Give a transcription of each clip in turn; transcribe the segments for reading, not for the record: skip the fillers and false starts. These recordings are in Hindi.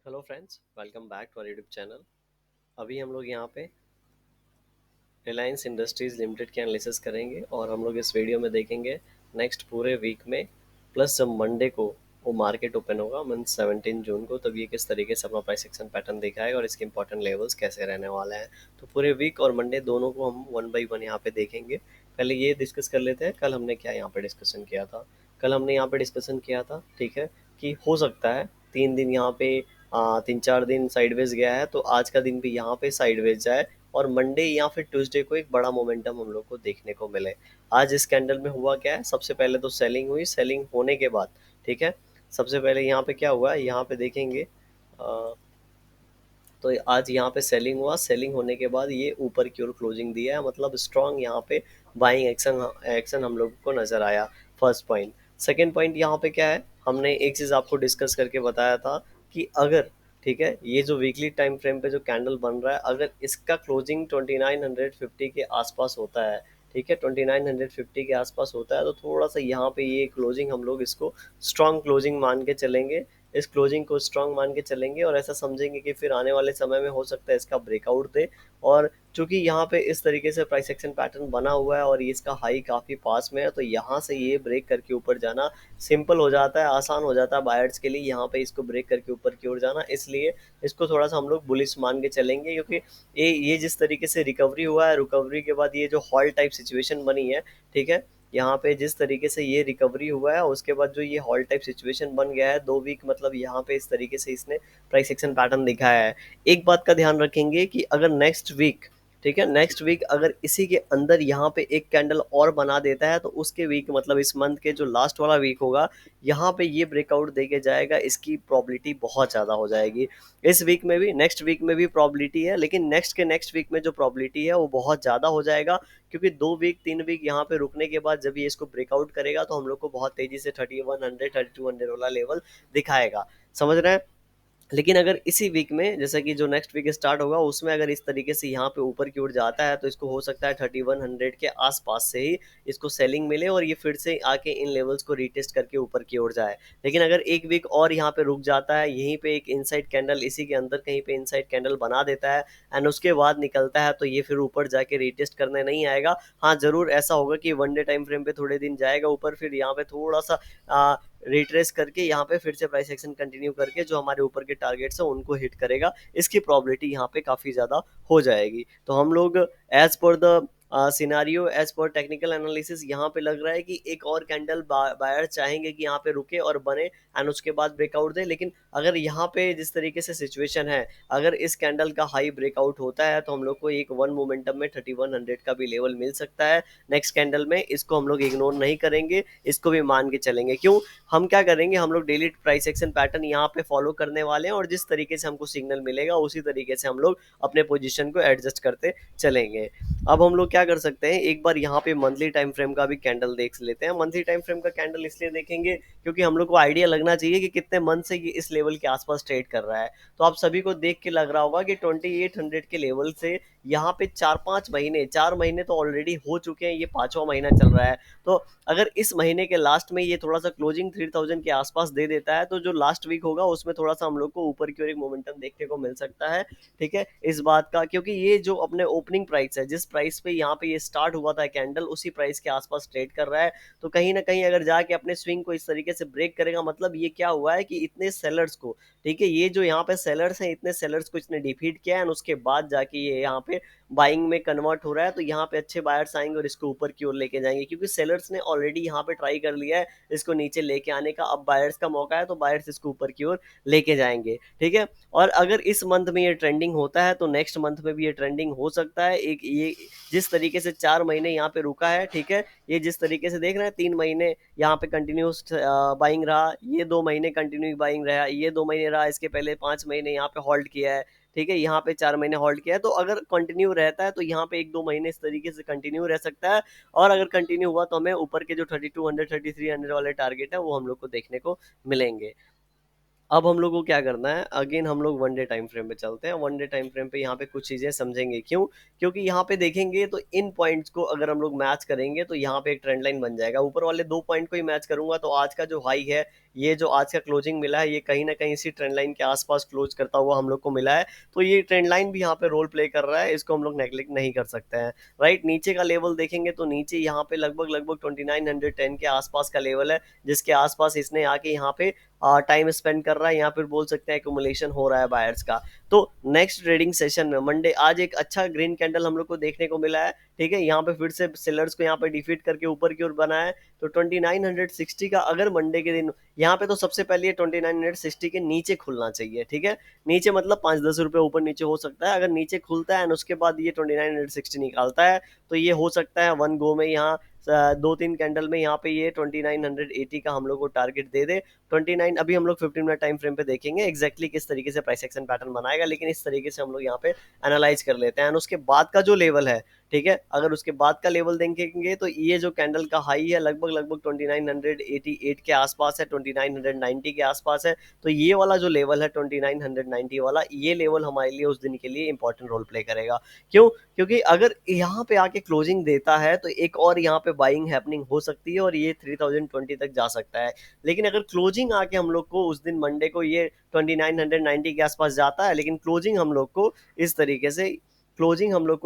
Hello friends, welcome back to our YouTube channel. अभी हम लोग यहाँ पे रिलायंस इंडस्ट्रीज़ लिमिटेड के एनालिसिस करेंगे और हम लोग इस वीडियो में देखेंगे नेक्स्ट पूरे वीक में प्लस जब मंडे को वो मार्केट ओपन होगा मीन 17 जून को, तब ये किस तरीके से अपना प्राइस एक्शन पैटर्न दिखाएगा और इसके इंपॉर्टेंट लेवल्स कैसे रहने वाले हैं। तो पूरे वीक और मंडे दोनों को हम वन बाई वन यहाँ पे देखेंगे। पहले ये डिस्कस कर लेते हैं कल हमने क्या यहाँ पे डिस्कशन किया था। कल हमने यहाँ पे डिस्कशन किया था, ठीक है, कि हो सकता है 3 दिन यहाँ पे 3-4 दिन साइडवेज गया है, तो आज का दिन भी यहाँ पे साइडवेज जाए और मंडे या फिर ट्यूसडे को एक बड़ा मोमेंटम हम लोग को देखने को मिले। आज इस कैंडल में हुआ क्या है, सबसे पहले तो सेलिंग हुई। सेलिंग होने के बाद, ठीक है, सबसे पहले यहाँ पे क्या हुआ है, यहाँ पे देखेंगे। तो आज यहाँ पे सेलिंग हुआ। सेलिंग होने के बाद ये ऊपर की ओर क्लोजिंग दिया है, मतलब स्ट्रॉन्ग यहाँ पे बाइंग एक्शन एक्शन हम लोग को नजर आया। First point. सेकंड पॉइंट यहाँ पे क्या है, हमने एक चीज़ आपको डिस्कस करके बताया था कि अगर, ठीक है, ये जो वीकली टाइम फ्रेम पे जो कैंडल बन रहा है, अगर इसका क्लोजिंग 2950 के आसपास होता है, ठीक है, 2950 के आसपास होता है, तो थोड़ा सा यहाँ पे ये क्लोजिंग हम लोग इसको स्ट्रॉन्ग क्लोजिंग मान के चलेंगे। इस क्लोजिंग को स्ट्रांग मान के चलेंगे और ऐसा समझेंगे कि फिर आने वाले समय में हो सकता है इसका ब्रेकआउट दे। और चूंकि यहाँ पे इस तरीके से प्राइस एक्शन पैटर्न बना हुआ है और ये इसका हाई काफ़ी पास में है, तो यहाँ से ये ब्रेक करके ऊपर जाना सिंपल हो जाता है, आसान हो जाता है बायर्स के लिए यहाँ पे इसको ब्रेक करके ऊपर की ओर जाना। इसलिए इसको थोड़ा सा हम लोग बुलिश मान के चलेंगे, क्योंकि ये जिस तरीके से रिकवरी हुआ है, रिकवरी के बाद ये जो हॉल टाइप सिचुएशन बनी है, ठीक है, यहाँ पे जिस तरीके से ये रिकवरी हुआ है उसके बाद जो ये हॉल टाइप सिचुएशन बन गया है 2 वीक, मतलब यहाँ पे इस तरीके से इसने प्राइस एक्शन पैटर्न दिखाया है। एक बात का ध्यान रखेंगे कि अगर नेक्स्ट वीक, ठीक है, नेक्स्ट वीक अगर इसी के अंदर यहाँ पे एक कैंडल और बना देता है, तो उसके वीक मतलब इस मंथ के जो लास्ट वाला वीक होगा, यहाँ पे ये ब्रेकआउट देके जाएगा, इसकी प्रॉबिलिटी बहुत ज़्यादा हो जाएगी। इस वीक में भी, नेक्स्ट वीक में भी प्रॉबिलिटी है, लेकिन नेक्स्ट के नेक्स्ट वीक में जो प्रॉबिलिटी है वो बहुत ज़्यादा हो जाएगा, क्योंकि 2 वीक 3 वीक यहाँ पे रुकने के बाद जब ये इसको ब्रेकआउट करेगा तो हम लोग को बहुत तेजी से 3100 3200 वाला लेवल दिखाएगा। समझ रहे हैं। लेकिन अगर इसी वीक में, जैसे कि जो नेक्स्ट वीक स्टार्ट होगा, उसमें अगर इस तरीके से यहाँ पे ऊपर की ओर जाता है, तो इसको हो सकता है 3100 के आसपास से ही इसको सेलिंग मिले और ये फिर से आके इन लेवल्स को रीटेस्ट करके ऊपर की ओर जाए। लेकिन अगर एक वीक और यहाँ पे रुक जाता है, यहीं पे एक इनसाइड कैंडल इसी के अंदर कहीं पे इनसाइड कैंडल बना देता है एंड उसके बाद निकलता है, तो ये फिर ऊपर जाके रीटेस्ट करने नहीं आएगा। हाँ, जरूर ऐसा होगा कि वन डे टाइम फ्रेम पे थोड़े दिन जाएगा ऊपर, फिर यहाँ पे थोड़ा सा रिट्रेस करके यहाँ पे फिर से प्राइस एक्शन कंटिन्यू करके जो हमारे ऊपर के टारगेट्स है उनको हिट करेगा। इसकी प्रॉबिलिटी यहाँ पे काफ़ी ज़्यादा हो जाएगी। तो हम लोग as per the scenario, as per technical analysis, यहाँ पे लग रहा है कि एक और कैंडल बायर चाहेंगे कि यहाँ पे रुके और बने एंड उसके बाद ब्रेकआउट दे। लेकिन अगर यहाँ पे जिस तरीके से सिचुएशन है, अगर इस कैंडल का हाई ब्रेकआउट होता है, तो हम लोग को एक वन मोमेंटम में 3100 का भी लेवल मिल सकता है नेक्स्ट कैंडल में। इसको हम लोग इग्नोर नहीं करेंगे, इसको भी मान के चलेंगे। क्यों, हम क्या करेंगे, हम लोग डेली प्राइस एक्शन पैटर्न यहाँ पे फॉलो करने वाले हैं और जिस तरीके से हमको सिग्नल मिलेगा उसी तरीके से हम लोग अपने पोजीशन को एडजस्ट करते चलेंगे। अब हम लोग क्या कर सकते हैं, एक बार यहाँ पे मंथली टाइम फ्रेम का भी कैंडल देख लेते हैं। मंथली टाइम फ्रेम का कैंडल इसलिए देखेंगे क्योंकि हम लोग को आइडिया लगना चाहिए कि कितने मंथ से ये इस लेवल के आसपास ट्रेड कर रहा है। तो आप सभी को देख के लग रहा होगा कि 2800 के लेवल से यहाँ पे 4-5 महीने, 4 महीने तो ऑलरेडी हो चुके हैं, ये पांचवा महीना चल रहा है। तो अगर इस महीने के लास्ट में ये थोड़ा सा क्लोजिंग 3000 के आसपास दे देता है, तो जो लास्ट वीक होगा उसमें थोड़ा सा हम लोग को ऊपर की ओर एक मोमेंटम देखने को मिल सकता है। ठीक है, इस बात का, क्योंकि ये जो अपने ओपनिंग प्राइस है, जिस प्राइस पे यहाँ पे ये स्टार्ट हुआ था कैंडल, उसी प्राइस के आसपास ट्रेड कर रहा है। तो कहीं ना कहीं अगर जाके अपने स्विंग को इस तरीके से ब्रेक करेगा, मतलब ये क्या हुआ है कि इतने सेलर्स को, ठीक है, ये जो यहाँ पे सेलर्स हैं, इतने सेलर्स को इसने डिफीट किया है, उसके बाद जाके ये यहाँ पे बाइंग में कन्वर्ट हो रहा है। तो यहाँ पे अच्छे बायर्स आएंगे और इसको ऊपर की ओर लेके जाएंगे, क्योंकि सेलर्स ने ऑलरेडी यहाँ पे ट्राई कर लिया है इसको नीचे लेके आने का। अब बायर्स का मौका है, तो बायर्स इसको ऊपर की ओर लेके जाएंगे। ठीक है, और अगर इस मंथ में ये ट्रेंडिंग होता है, तो नेक्स्ट मंथ में भी ये ट्रेंडिंग हो सकता है। एक ये जिस तरीके से 4 महीने यहाँ पे रुका है, ठीक है, ये जिस तरीके से देख रहे हैं 3 महीने यहाँ पे कंटिन्यूस बाइंग रहा, ये 2 महीने कंटिन्यू बाइंग रहा, ये 2 महीने रहा, इसके पहले 5 महीने यहाँ पे होल्ड किया है, ठीक है, यहाँ पे 4 महीने होल्ड किया है। तो अगर कंटिन्यू रहता है तो यहाँ पे 1-2 महीने इस तरीके से कंटिन्यू रह सकता है। और अगर कंटिन्यू हुआ तो हमें ऊपर के जो 3200 3300 वाले टारगेट है वो हम लोग को देखने को मिलेंगे। अब हम लोग को क्या करना है, अगेन हम लोग वन डे टाइम फ्रेम पे चलते हैं। वन डे टाइम फ्रेम पे यहाँ पे कुछ चीज़ें समझेंगे, क्यों? क्योंकि यहाँ पे देखेंगे तो इन पॉइंट्स को अगर हम लोग मैच करेंगे तो यहाँ पे एक ट्रेंड लाइन बन जाएगा। ऊपर वाले दो पॉइंट को ही मैच करूंगा तो आज का जो हाई है, ये जो आज का क्लोजिंग मिला है, ये कहीं ना कहीं इसी ट्रेंड लाइन के आसपास क्लोज करता हुआ हम लोग को मिला है। तो ये ट्रेंड लाइन भी यहाँ पे रोल प्ले कर रहा है, इसको हम लोग नेग्लेक्ट नहीं कर सकते हैं। राइट, नीचे का लेवल देखेंगे तो नीचे यहाँ पे लगभग लगभग 2910 के आसपास का लेवल है, जिसके आसपास इसने आके यहाँ पे टाइम स्पेंड कर रहा है, या फिर बोल सकते हैं एक्यूमुलेशन हो रहा है बायर्स का। तो नेक्स्ट ट्रेडिंग सेशन में मंडे आज एक अच्छा ग्रीन कैंडल हम लोग को देखने को मिला है। ठीक है, यहाँ पे फिर से सेलर्स को यहाँ पे डिफीट करके ऊपर की ओर बना है। तो 2960 का अगर मंडे के दिन यहाँ पे, तो सबसे पहले ये 2960 के नीचे खुलना चाहिए। ठीक है, नीचे मतलब 5-10 रुपए ऊपर नीचे हो सकता है। अगर नीचे खुलता है एंड उसके बाद ये 2960 निकालता है, तो ये हो सकता है वन गो में यहाँ दो तीन कैंडल में यहाँ पे ये 2980 का हम लोग को टारगेट दे दे। 29 अभी हम लोग 15 मिनट टाइम फ्रेम पे देखेंगे एग्जैक्टली किस तरीके से प्राइस एक्शन पैटर्न बनाएगा, लेकिन इस तरीके से हम लोग यहाँ पे एनालाइज कर लेते हैं। उसके बाद का जो लेवल है, ठीक है, अगर उसके बाद का लेवल देखेंगे तो ये जो कैंडल का हाई है लगभग लगभग 2988 के आसपास है, 2990 के आसपास है। तो ये वाला जो लेवल है 2990 वाला, ये लेवल हमारे लिए उस दिन के लिए इंपॉर्टेंट रोल प्ले करेगा। क्यों? क्योंकि अगर यहाँ पे आके क्लोजिंग देता है तो एक और यहाँ पे बाइंग हैपनिंग हो सकती है और ये 3020 तक जा सकता है। लेकिन अगर क्लोजिंग आके हम लोग को उस दिन मंडे को ये 2990 के आसपास जाता है, लेकिन क्लोजिंग हम लोग को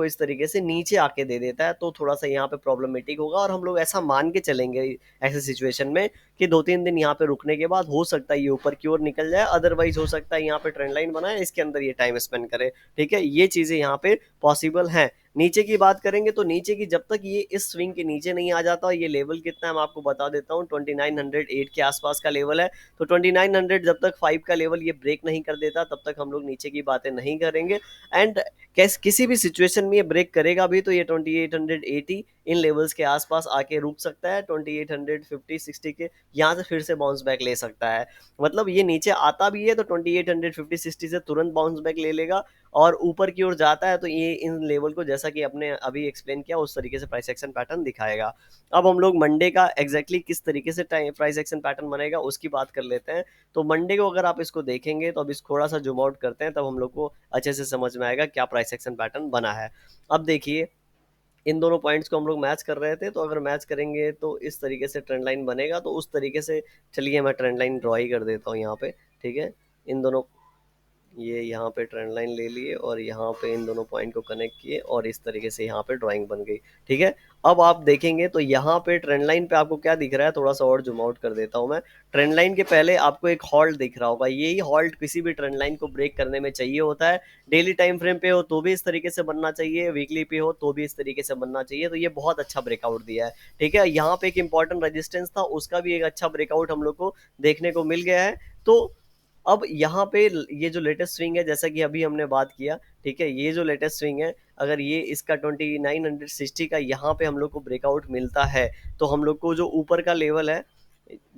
इस तरीके से नीचे आके दे देता है, तो थोड़ा सा यहाँ पे प्रॉब्लमेटिक होगा। और हम लोग ऐसा मान के चलेंगे ऐसे सिचुएशन में कि 2-3 दिन यहाँ पे रुकने के बाद हो सकता है ये ऊपर की ओर निकल जाए, अदरवाइज हो सकता है यहाँ पे ट्रेंड लाइन बनाए, इसके अंदर ये टाइम स्पेंड करे। ठीक है, ये चीजें यहाँ पे पॉसिबल हैं। नीचे की बात करेंगे तो नीचे की जब तक ये इस स्विंग के नीचे नहीं आ जाता, ये लेवल कितना है मैं आपको बता देता हूँ, 2908 के आसपास का लेवल है। तो 2900 जब तक 5 का लेवल ये ब्रेक नहीं कर देता तब तक हम लोग नीचे की बातें नहीं करेंगे। एंड किसी भी सिचुएशन में ये ब्रेक करेगा भी तो ये 2880 इन लेवल्स के आसपास आके रुक सकता है। 2850-60 के यहाँ से फिर से बाउंस बैक ले सकता है। मतलब ये नीचे आता भी है तो 2850-60 से तुरंत बाउंस बैक ले लेगा, और ऊपर की ओर जाता है तो ये इन लेवल को, जैसा कि अपने अभी एक्सप्लेन किया, उस तरीके से प्राइस एक्शन पैटर्न दिखाएगा। अब हम लोग मंडे का एग्जैक्टली किस तरीके से प्राइस एक्शन पैटर्न बनेगा उसकी बात कर लेते हैं। तो मंडे को अगर आप इसको देखेंगे तो अब इस थोड़ा सा जूम आउट करते हैं, तब हम लोग को अच्छे से समझ में आएगा क्या प्राइस एक्शन पैटर्न बना है। अब देखिए, इन दोनों पॉइंट्स को हम लोग मैच कर रहे थे, तो अगर मैच करेंगे तो इस तरीके से ट्रेंड लाइन बनेगा। तो उस तरीके से चलिए मैं ट्रेंड लाइन ड्रॉ ही कर देता हूँ यहाँ पे। ठीक है, इन दोनों, ये यहाँ पे ट्रेंड लाइन ले लिए और यहाँ पे इन दोनों पॉइंट को कनेक्ट किए और इस तरीके से यहाँ पे ड्राइंग बन गई। ठीक है, अब आप देखेंगे तो यहाँ पे ट्रेंड लाइन पे आपको क्या दिख रहा है, थोड़ा सा और जूम आउट कर देता हूँ मैं। ट्रेंड लाइन के पहले आपको एक हॉल्ट दिख रहा होगा, यही हॉल्ट किसी भी ट्रेंड लाइन को ब्रेक करने में चाहिए होता है। डेली टाइम फ्रेम पे हो तो भी इस तरीके से बनना चाहिए, वीकली पे हो तो भी इस तरीके से बनना चाहिए। तो ये बहुत अच्छा ब्रेकआउट दिया है। ठीक है, यहाँ पे एक इंपॉर्टेंट रेजिस्टेंस था, उसका भी एक अच्छा ब्रेकआउट हम लोग को देखने को मिल गया है। तो अब यहाँ पे ये जो लेटेस्ट स्विंग है, जैसा कि अभी हमने बात किया, ठीक है, ये जो लेटेस्ट स्विंग है, अगर ये इसका 2960 का यहाँ पे हम लोग को ब्रेकआउट मिलता है, तो हम लोग को जो ऊपर का लेवल है,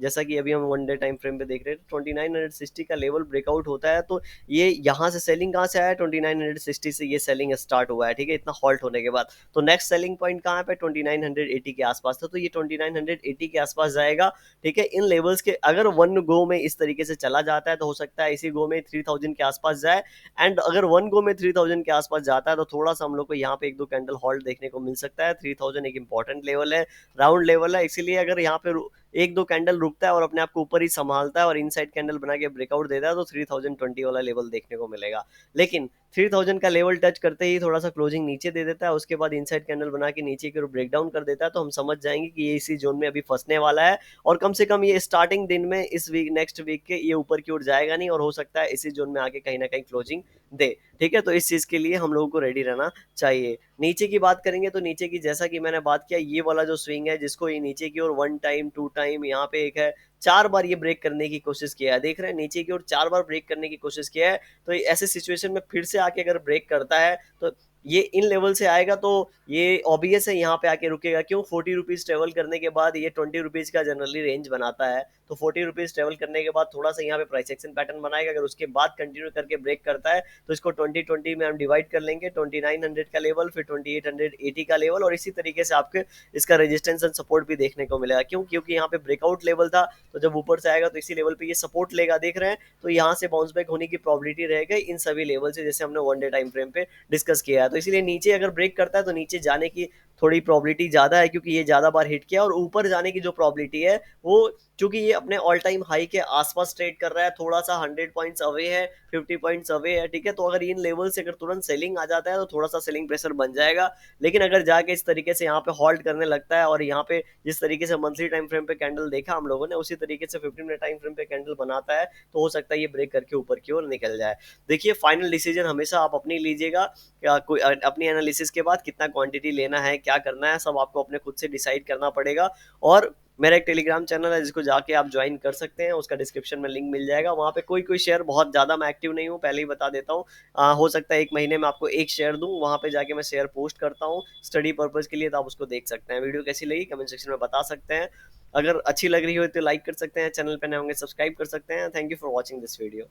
जैसा कि अभी हम वन डे टाइम फ्रेम पे देख रहे हैं, 2960 का लेवल ब्रेकआउट होता है। तो ये यहाँ से सेलिंग कहाँ से आया, 2960 से ये सेलिंग स्टार्ट हुआ है। ठीक है, इतना हॉल्ट होने के बाद तो नेक्स्ट सेलिंग पॉइंट कहाँ पे, 2980 के आसपास था। तो ये 2980 के आसपास जाएगा। ठीक है, इन लेवल्स के अगर वन गो में इस तरीके से चला जाता है तो हो सकता है इसी गो में 3000 के आसपास जाए। एंड अगर वन गो में 3000 के आसपास जाता है तो थोड़ा सा हम लोग को यहाँ पे एक दो कैंडल हॉल्ट देखने को मिल सकता है। 3000 एक इंपॉर्टेंट लेवल है, राउंड लेवल है, इसीलिए अगर यहाँ पे एक दो कैंडल रुकता है और अपने आप को ऊपर ही संभालता है और इनसाइड कैंडल बना के ब्रेकआउट देता है तो 3020 वाला लेवल देखने को मिलेगा। लेकिन 3000 का लेवल टच करते ही थोड़ा सा क्लोजिंग नीचे दे देता है, उसके बाद इनसाइड कैंडल बना के नीचे की ओर ब्रेक डाउन कर देता है, तो हम समझ जाएंगे कि ये इसी जोन में अभी फंसने वाला है। और कम से कम ये स्टार्टिंग दिन में इस वीक, नेक्स्ट वीक के, ये ऊपर की ओर जाएगा नहीं और हो सकता है इसी जोन में आके कहीं ना कहीं क्लोजिंग दे। ठीक है, तो इस चीज के लिए हम लोगों को रेडी रहना चाहिए। नीचे की बात करेंगे तो नीचे की, जैसा कि मैंने बात किया, ये वाला जो स्विंग है जिसको ये नीचे की ओर वन टाइम टू टाइम, यहाँ पे एक है, 4 बार ये ब्रेक करने की कोशिश किया है। देख रहे हैं नीचे की ओर 4 बार ब्रेक करने की कोशिश किया है। तो ऐसे सिचुएशन में फिर से आके अगर ब्रेक करता है तो ये इन लेवल से आएगा, तो ये ऑब्वियस है यहाँ पे आके रुकेगा। क्यों? 40 रुपीज ट्रेवल करने के बाद ये 20 रुपीज का जनरली रेंज बनाता है। तो 40 रुपीज़ ट्रेवल करने के बाद थोड़ा सा यहाँ पे प्राइस एक्शन पैटर्न बनाएगा। अगर उसके बाद कंटिन्यू करके ब्रेक करता है तो इसको 2020 में हम डिवाइड कर लेंगे, 2900 का लेवल, फिर 2880 का लेवल, और इसी तरीके से आपके इसका रेजिस्टेंस एंड सपोर्ट भी देखने को मिलेगा। क्यों? क्योंकि यहाँ पे ब्रेकआउट लेवल था, तो जब ऊपर से आएगा तो इसी लेवल पे ये सपोर्ट लेगा, देख रहे हैं। तो यहाँ से बाउंस बैक होने की प्रोबेबिलिटी रहेगा इन सभी लेवल से, जैसे हमने वन डे टाइम फ्रेम पे डिस्कस किया है। तो इसीलिए नीचे अगर ब्रेक करता है तो नीचे जाने की थोड़ी प्रोबेबिलिटी ज़्यादा है, क्योंकि ये ज़्यादा बार हिट किया, और ऊपर जाने की जो प्रोबेबिलिटी है वो, चूंकि ये अपने ऑल टाइम हाई के आसपास ट्रेड कर रहा है, थोड़ा सा 100 पॉइंट्स अवे है, 50 पॉइंट्स अवे है, ठीक है। तो अगर इन लेवल से अगर तुरंत सेलिंग आ जाता है तो थोड़ा सा सेलिंग प्रेशर बन जाएगा। लेकिन अगर जाके इस तरीके से यहाँ पे हॉल्ट करने लगता है, और यहाँ पे जिस तरीके से मंथली टाइम फ्रेम पे कैंडल देखा हम लोगों ने, उसी तरीके से 15 मिनट टाइम फ्रेम पे कैंडल बनाता है, तो हो सकता है ये ब्रेक करके ऊपर की ओर निकल जाए। देखिए, फाइनल डिसीजन हमेशा आप अपनी लीजिएगा, या कोई अपनी एनालिसिस के बाद कितना क्वांटिटी लेना है, क्या करना है, सब आपको अपने खुद से डिसाइड करना पड़ेगा। और मेरा एक टेलीग्राम चैनल है जिसको जाके आप ज्वाइन कर सकते हैं, उसका डिस्क्रिप्शन में लिंक मिल जाएगा। वहाँ पे कोई कोई शेयर, बहुत ज़्यादा मैं एक्टिव नहीं हूँ, पहले ही बता देता हूँ। हो सकता है एक महीने में आपको एक शेयर दूँ, वहाँ पे जाके मैं शेयर पोस्ट करता हूँ स्टडी पर्पज़ के लिए, तो आप उसको देख सकते हैं। वीडियो कैसी लगी कमेंट सेक्शन में बता सकते हैं। अगर अच्छी लग रही हो तो लाइक कर सकते हैं, चैनल पर नए होंगे सब्सक्राइब कर सकते हैं। Thank you for watching this video.